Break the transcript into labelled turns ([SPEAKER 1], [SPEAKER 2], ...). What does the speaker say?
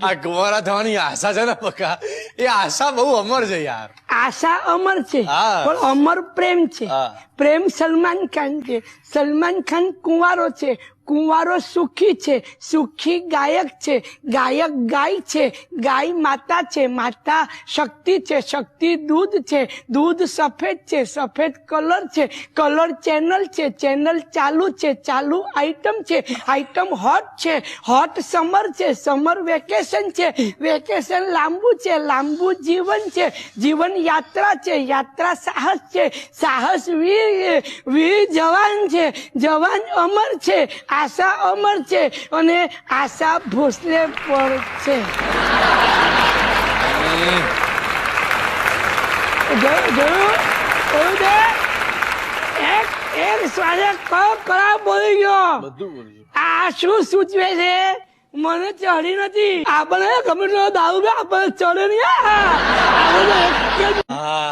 [SPEAKER 1] આ કુંવારા થવાની આશા છે ને બકા, એ આશા બહુ અમર છે યાર.
[SPEAKER 2] આશા અમર છે
[SPEAKER 1] હા.
[SPEAKER 2] પણ અમર પ્રેમ છે.
[SPEAKER 1] હા.
[SPEAKER 2] પ્રેમ સલમાન ખાન છે. સલમાન ખાન કુંવારો છે. કુંવારો સુખી છે. સુખી ગાયક છે. ગાયક ગાય છે. ગાય માતા છે. માતા શક્તિ છે. શક્તિ દૂધ છે. દૂધ સફેદ છે. સફેદ કલર છે. કલર ચેનલ છે. ચેનલ ચાલુ છે. ચાલુ આઈટમ છે. આઈટમ હોટ છે. હોટ સમર છે. સમર વેકેશન છે. વેકેશન લાંબુ છે. લાંબુ જીવન છે. જીવન યાત્રા છે. યાત્રા સાહસ છે. સાહસ વીર જવાન છે. જવાન અમર છે. આશા અમર છે અને આશા ભોસલે પર છે. એક સ્વાદે ખરાબ બોલી ગયો.
[SPEAKER 1] બધું બોલ્યું.
[SPEAKER 2] આ શું સૂચવે છે? મને ચડી નથી. આપણે ગમે તેટલો દારૂ આપણને ચડે નહીં.
[SPEAKER 1] હા